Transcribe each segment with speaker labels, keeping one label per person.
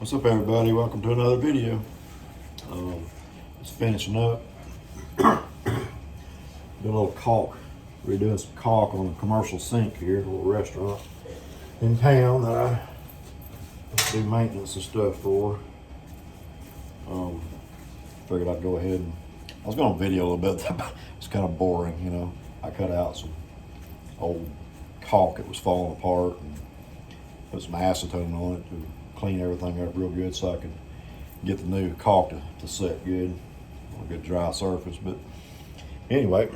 Speaker 1: What's up, everybody? Welcome to another video. Just finishing up. Doing a little caulk. Redoing some caulk on a commercial sink here at a little restaurant in town that I do maintenance and stuff for. Figured I'd go ahead and I was going to video a little bit. It's kind of boring, you know. I cut out some old caulk that was falling apart and put some acetone on it to clean everything up real good so I can get the new caulk to set good on a good dry surface. But anyway,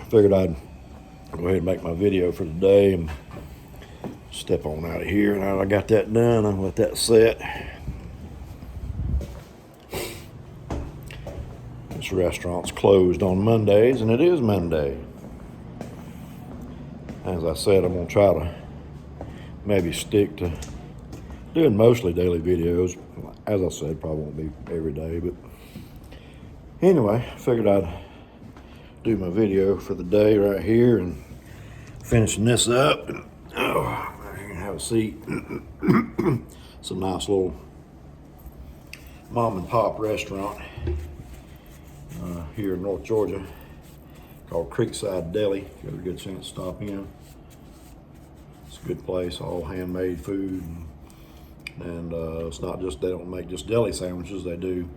Speaker 1: figured I'd go ahead and make my video for today and step on out of here. Now I got that done, I'll let that set. This restaurant's closed on Mondays, and it is Monday. As I said, I'm gonna try to maybe stick to doing mostly daily videos. As I said, probably won't be every day, but anyway, figured I'd do my video for the day right here and finishing this up. Oh, I can have a seat. It's a nice little mom and pop restaurant here in North Georgia called Creekside Deli. If you ever get a chance to stop in, it's a good place, all handmade food. And it's not just, they don't make just deli sandwiches, they do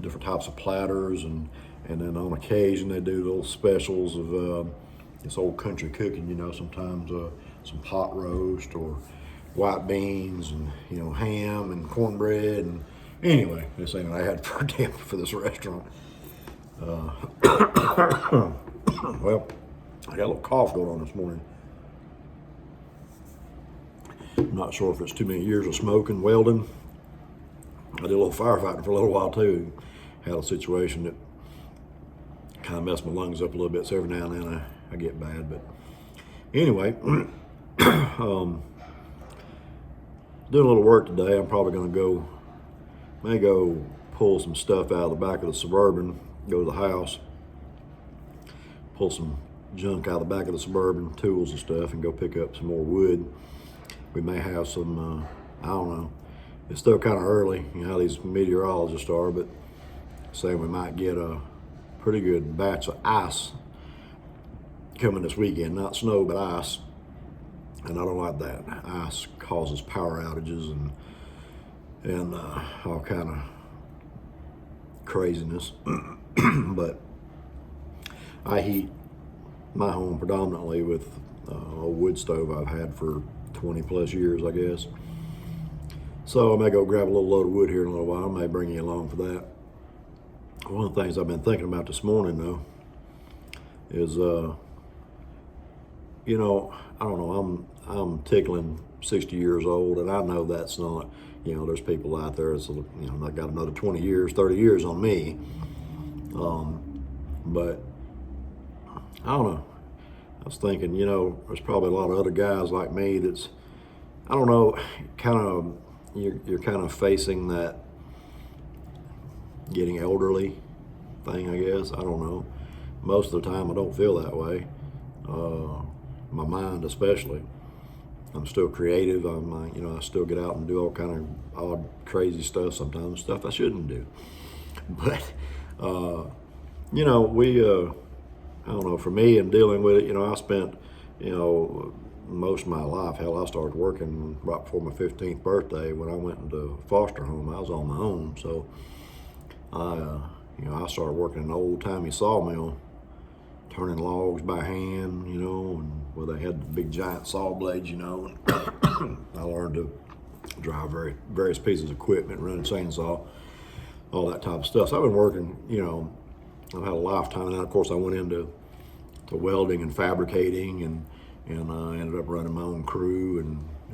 Speaker 1: different types of platters, and then on occasion they do little specials of this old country cooking, you know, sometimes some pot roast or white beans and, you know, ham and cornbread. And anyway, this ain't what I had for dinner for this restaurant. Well, I got a little cough going on this morning. I'm not sure if it's too many years of smoking, welding. I did a little firefighting for a little while too. Had a situation that kind of messed my lungs up a little bit, so every now and then I get bad. But anyway, doing a little work today. I'm probably gonna may go pull some stuff out of the back of the Suburban, go to the house, pull some junk out of the back of the Suburban, tools and stuff, and go pick up some more wood. We may have some, I don't know. It's still kind of early, you know how these meteorologists are, but saying we might get a pretty good batch of ice coming this weekend. Not snow, but ice. And I don't like that. Ice causes power outages and all kind of craziness. But I heat my home predominantly with a wood stove I've had for 20 plus years, I guess. So I may go grab a little load of wood here in a little while. I may bring you along for that. One of the things I've been thinking about this morning though is, you know, I don't know, I'm tickling 60 years old, and I know that's not, you know, there's people out there that's, you know, I got another 20 years, 30 years on me. But I don't know. I was thinking, you know, there's probably a lot of other guys like me that's, I don't know, kind of, you're kind of facing that getting elderly thing, I guess. I don't know. Most of the time I don't feel that way. My mind especially. I'm still creative. I'm, you know, I still get out and do all kind of odd, crazy stuff sometimes, stuff I shouldn't do. But, you know, I don't know, for me and dealing with it, you know, I spent, you know, most of my life, hell, I started working right before my 15th birthday. When I went into foster home, I was on my own. So you know, I started working in an old timey sawmill, turning logs by hand, you know, and where they had the big giant saw blades, you know. And I learned to drive various pieces of equipment, run a chainsaw, all that type of stuff. So I've been working, you know, I've had a lifetime. And then of course I went into welding and fabricating, and I ended up running my own crew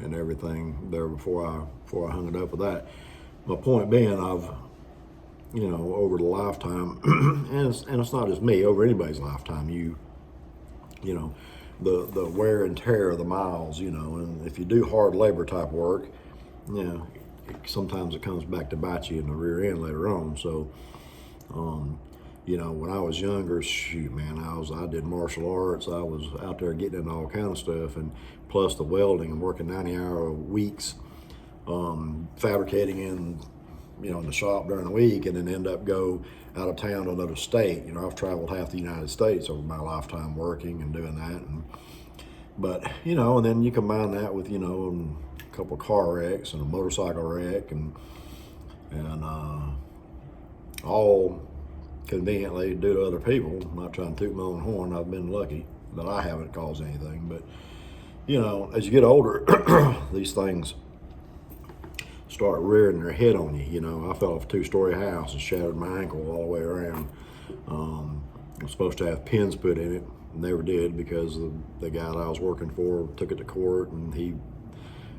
Speaker 1: and everything there before I hung it up with that. My point being, I've, you know, over the lifetime, and it's not just me, over anybody's lifetime, you know, the wear and tear of the miles, you know, and if you do hard labor type work, you know, sometimes it comes back to bite you in the rear end later on. So, you know, when I was younger, shoot, man, I did martial arts. I was out there getting into all kind of stuff, and plus the welding and working 90-hour weeks. fabricating in, in the shop during the week, and then end up go out of town to another state. I've traveled half the United States over my lifetime working and doing that. But and then you combine that with a couple of car wrecks and a motorcycle wreck, and all conveniently due to other people. I'm not trying to toot my own horn. I've been lucky that I haven't caused anything. But as you get older, these things start rearing their head on you. I fell off a 2-story house and shattered my ankle all the way around. I was supposed to have pins put in it. Never did, because the guy that I was working for took it to court, and he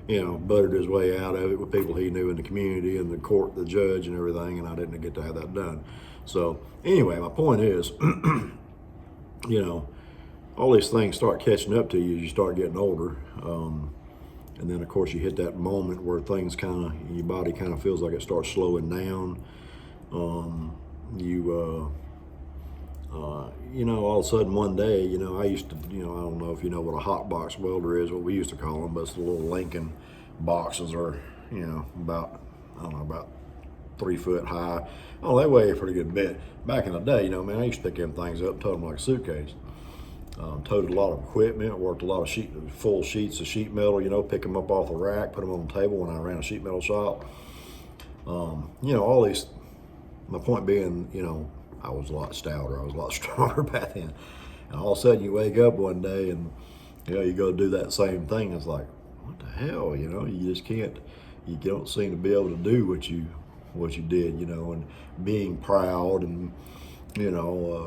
Speaker 1: buttered his way out of it with people he knew in the community and the court, the judge and everything, and I didn't get to have that done. So anyway, my point is, all these things start catching up to you as you start getting older. And then of course you hit that moment where things your body kind of feels like it starts slowing down. All of a sudden one day, I used to, I don't know if you know what a hot box welder is, what we used to call them, but it's the little Lincoln boxes are, about 3 foot high. Oh, they weigh a pretty good bit. Back in the day, I used to pick them things up and tote them like a suitcase. Toted a lot of equipment, worked a lot of full sheets of sheet metal, pick them up off the rack, put them on the table when I ran a sheet metal shop. All these, my point being, I was a lot stouter, I was a lot stronger back then. And all of a sudden you wake up one day and, you go do that same thing. It's like, what the hell, you just can't, you don't seem to be able to do what you did, and being proud and,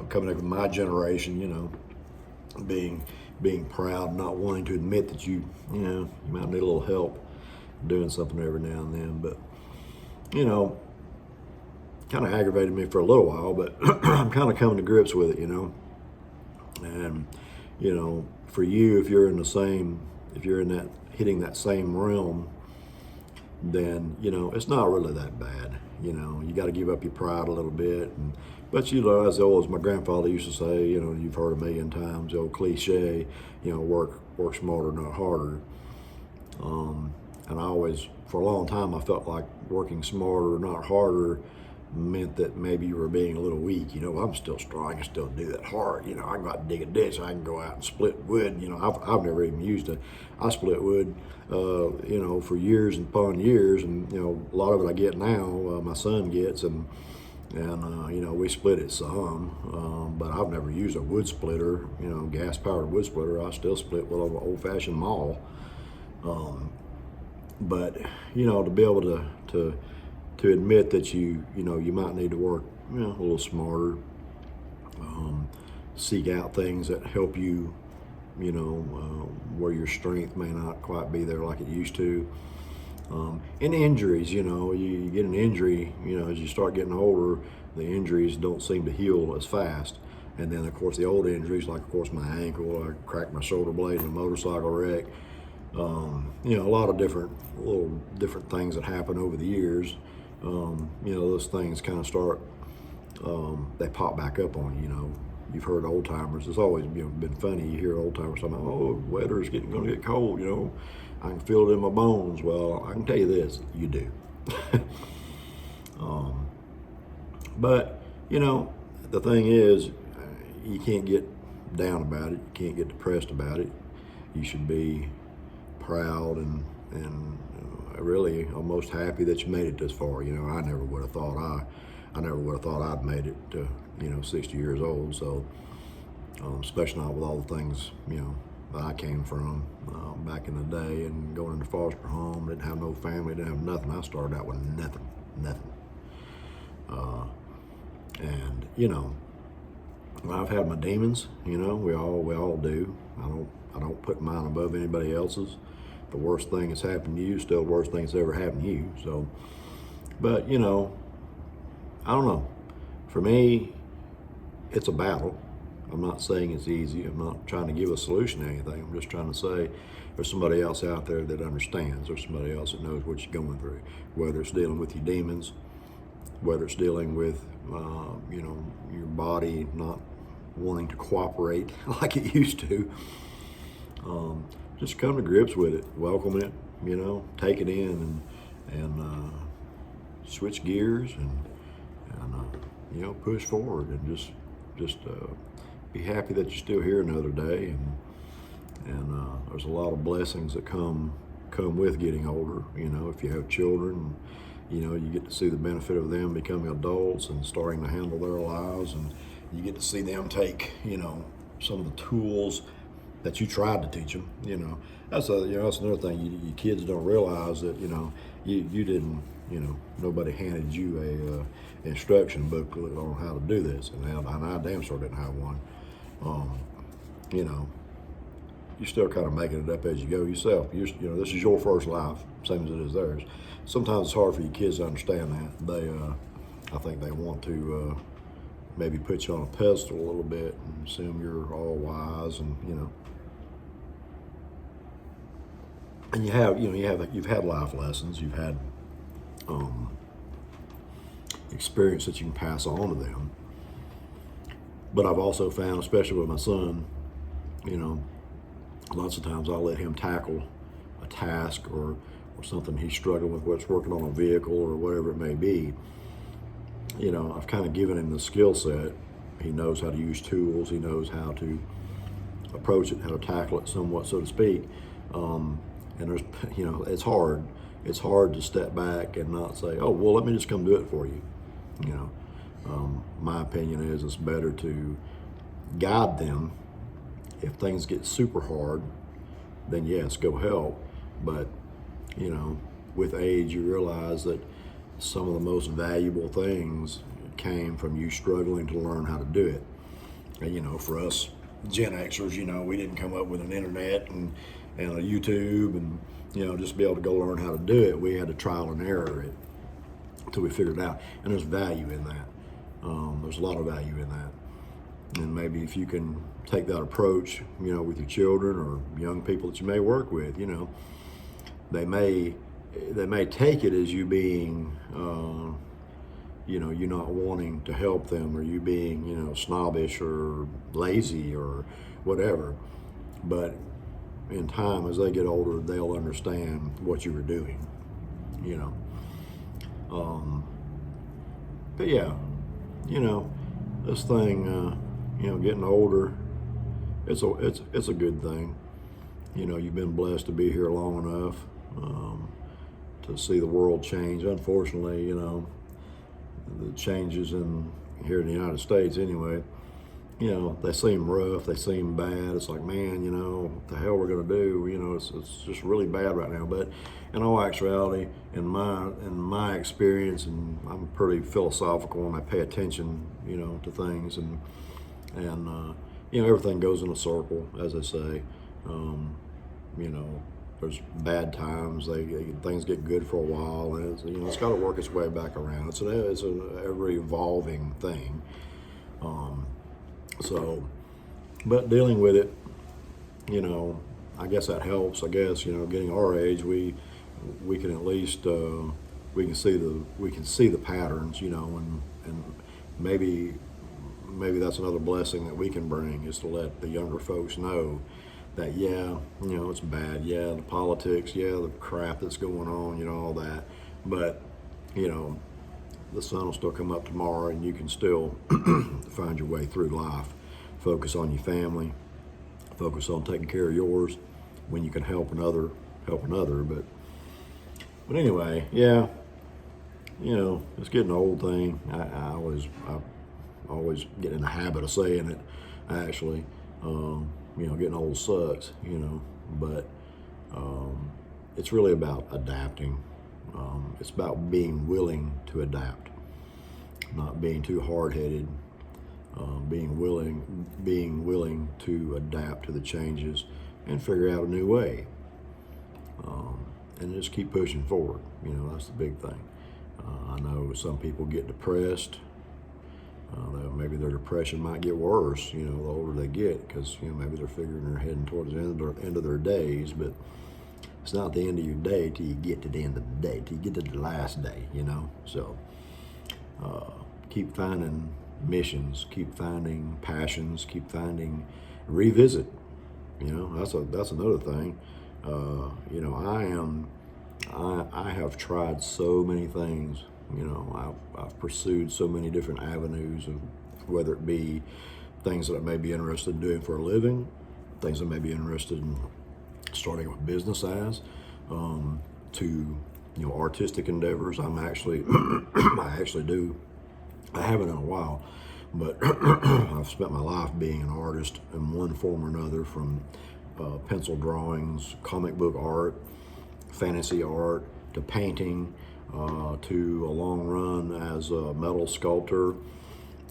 Speaker 1: coming up with my generation, being proud, not wanting to admit that you might need a little help doing something every now and then. But, kind of aggravated me for a little while, but I'm kind of coming to grips with it, and, for you, if you're in that, hitting that same realm, then, it's not really that bad. You got to give up your pride a little bit. But, as old as my grandfather used to say, you've heard a million times, the old cliche, work smarter, not harder. And I always, for a long time, I felt like working smarter, not harder, meant that maybe you were being a little weak. I'm still strong, I can still do that hard. I can go out and dig a ditch, I can go out and split wood. I've never even used it. I split wood, for years and upon years, and a lot of it I get now, my son gets, and we split it some, but I've never used a wood splitter, gas-powered wood splitter. I still split with an old-fashioned maul. But to be able to admit that you might need to work a little smarter, seek out things that help you, where your strength may not quite be there like it used to. And injuries, you get an injury, as you start getting older, the injuries don't seem to heal as fast. And then, of course, the old injuries, like, of course, my ankle, I cracked my shoulder blade in a motorcycle wreck. A lot of different things that happen over the years. Those things kind of start, they pop back up on you. You've heard old timers. It's always been funny. You hear old timers talking about, oh, weather's going to get cold. I can feel it in my bones. Well, I can tell you this, you do. But the thing is, you can't get down about it. You can't get depressed about it. You should be proud and really almost happy that you made it this far. I never would have thought I'd made it to 60 years old. So especially not with all the things that I came from back in the day, and going into foster home, didn't have no family, didn't have nothing. I started out with nothing. And I've had my demons. We all do. I don't put mine above anybody else's. The worst thing that's happened to you is still the worst thing that's ever happened to you. So, but I don't know. For me, it's a battle. I'm not saying it's easy. I'm not trying to give a solution to anything. I'm just trying to say there's somebody else out there that understands. There's somebody else that knows what you're going through, whether it's dealing with your demons, whether it's dealing with, your body not wanting to cooperate like it used to. Just come to grips with it, welcome it, take it in, and switch gears and push forward and just be happy that you're still here another day. And there's a lot of blessings that come with getting older. If you have children, you get to see the benefit of them becoming adults and starting to handle their lives, and you get to see them take some of the tools that you tried to teach them. That's another thing. You kids don't realize that you didn't. Nobody handed you a instruction booklet on how to do this, and I damn sure didn't have one. You're still kind of making it up as you go yourself. This is your first life, same as it is theirs. Sometimes it's hard for your kids to understand that. I think they want to maybe put you on a pedestal a little bit and assume you're all wise, and you've had life lessons, you've had experience that you can pass on to them. But I've also found, especially with my son, lots of times I'll let him tackle a task or something he's struggling with, whether it's working on a vehicle or whatever it may be. I've kind of given him the skill set. He knows how to use tools. He knows how to approach it, how to tackle it somewhat, so to speak. And there's, it's hard. It's hard to step back and not say, oh, well, let me just come do it for you. My opinion is it's better to guide them. If things get super hard, then yes, go help. But, with age, you realize that some of the most valuable things came from you struggling to learn how to do it. And, for us Gen Xers, we didn't come up with an internet and a YouTube and, just be able to go learn how to do it. We had to trial and error it until we figured it out. And there's value in that. There's a lot of value in that. And maybe if you can take that approach, with your children or young people that you may work with, they may take it as you being, you not wanting to help them, or you being, snobbish or lazy or whatever. But in time, as they get older, they'll understand what you were doing, But yeah, this thing, getting older, it's a good thing. You've been blessed to be here long enough to see the world change. Unfortunately, the changes here in the United States anyway, they seem rough, they seem bad. It's like, man, what the hell we're gonna do? It's just really bad right now. But in all actuality, in my experience, and I'm pretty philosophical and I pay attention, to things, and everything goes in a circle, as they say. There's bad times. Things get good for a while, and it's got to work its way back around. It's an ever evolving thing. But dealing with it, I guess that helps. I guess getting our age, we can at least we can see the patterns, and maybe that's another blessing that we can bring, is to let the younger folks know that it's bad, the politics, the crap that's going on, all that, but the sun will still come up tomorrow, and you can still find your way through life. Focus on your family, focus on taking care of yours. When you can help another. But anyway, it's getting an old thing. I always get in the habit of saying it, actually. Getting old sucks, but it's really about adapting. It's about being willing to adapt, not being too hard-headed, being willing to adapt to the changes and figure out a new way, and just keep pushing forward. That's the big thing. I know some people get depressed. Maybe their depression might get worse, the older they get, because maybe they're figuring they're heading towards the end of their days. But it's not the end of your day till you get to the end of the day, till you get to the last day. So keep finding missions, keep finding passions, keep finding revisit. That's another thing. I am I have tried so many things. You know, I've pursued so many different avenues of whether it be things that I may be interested in doing for a living, things I may be interested in starting a business as, to artistic endeavors. I'm actually I actually do. I haven't in a while, but I've spent my life being an artist in one form or another, from pencil drawings, comic book art, fantasy art, to painting, to a long run as a metal sculptor.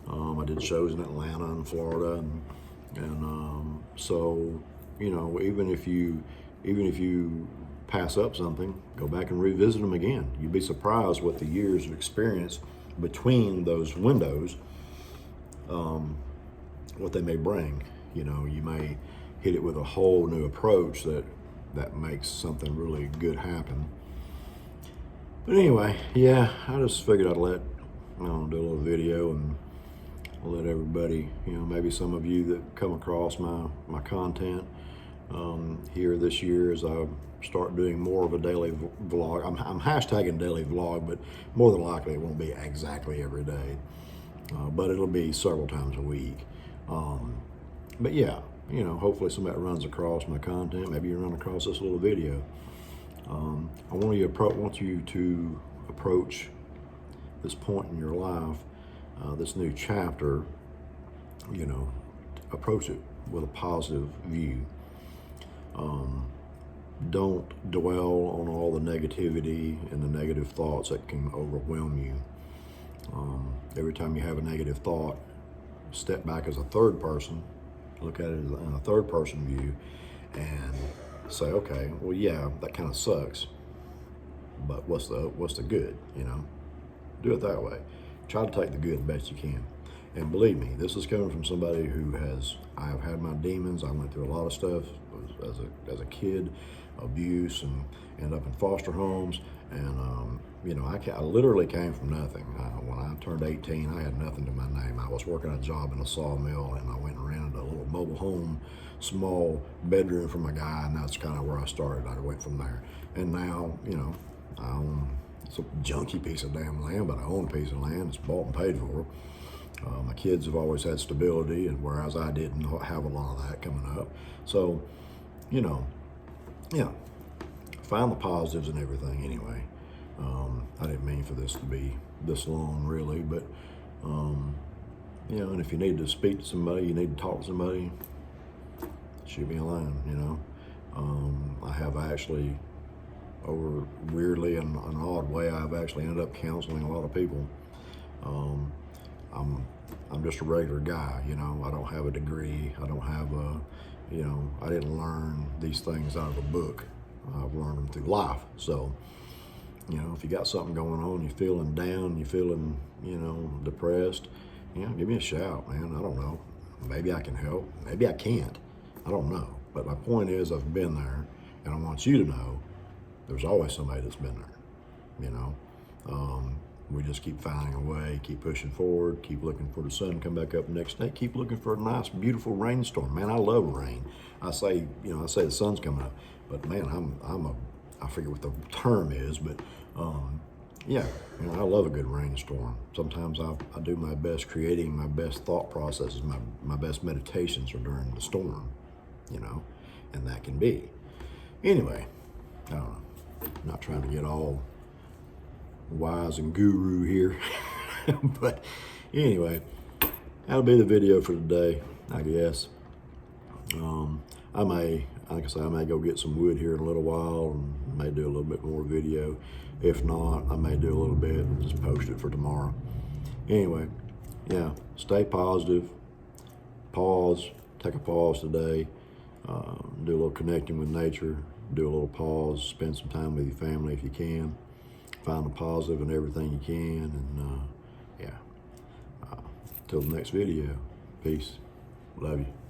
Speaker 1: I did shows in Atlanta and Florida, and so even if you pass up something, go back and revisit them again. You'd be surprised what the years of experience between those windows, what they may bring. You may hit it with a whole new approach that makes something really good happen. But anyway, yeah, I just figured I'd do a little video and let everybody, maybe some of you that come across my content here this year, as I start doing more of a daily vlog. I'm hashtagging daily vlog, but more than likely it won't be exactly every day, but it'll be several times a week. But yeah, hopefully somebody runs across my content. Maybe you run across this little video. I want you to approach this point in your life, this new chapter, approach it with a positive view. Don't dwell on all the negativity and the negative thoughts that can overwhelm you. Every time you have a negative thought, step back as a third person, look at it in a third person view, and say, okay, well, yeah, that kind of sucks, but what's the good? Do it that way. Try to take the good the best you can. And believe me, this is coming from somebody who I've had my demons. I went through a lot of stuff as a kid, abuse, and ended up in foster homes. And I literally came from nothing. When I turned 18, I had nothing to my name. I was working a job in a sawmill, and I went and rented a little mobile home, small bedroom from a guy, and that's kind of where I started. I went from there. And now, I own, it's a junky piece of damn land, but I own a piece of land. It's bought and paid for. My kids have always had stability, and whereas I didn't have a lot of that coming up. So, yeah, find the positives in everything anyway. I didn't mean for this to be this long, really, but, and if you need to speak to somebody, you need to talk to somebody, shoot me a line, I have actually, weirdly, in an odd way, I've actually ended up counseling a lot of people. I'm just a regular guy, I don't have a degree. I don't have I didn't learn these things out of a book. I've learned them through life. So, if you got something going on, you're feeling down, you're feeling, depressed, give me a shout, man. I don't know. Maybe I can help. Maybe I can't. I don't know. But my point is, I've been there, and I want you to know there's always somebody that's been there, We just keep finding a way, keep pushing forward, keep looking for the sun to come back up the next day, keep looking for a nice, beautiful rainstorm. Man, I love rain. I say the sun's coming up, but man, I forget what the term is, but yeah, I love a good rainstorm. Sometimes I do my best creating my best thought processes, my best meditations are during the storm, and that can be. Anyway, I don't know, I'm not trying to get all wise and guru here, but anyway, that'll be the video for today, I guess. Like I say, I may go get some wood here in a little while and may do a little bit more video. If not, I may do a little bit and just post it for tomorrow. Anyway, yeah, stay positive, pause, take a pause today, do a little connecting with nature, do a little pause, spend some time with your family if you can. Find the positive in everything you can, and yeah. Till the next video, peace. Love you.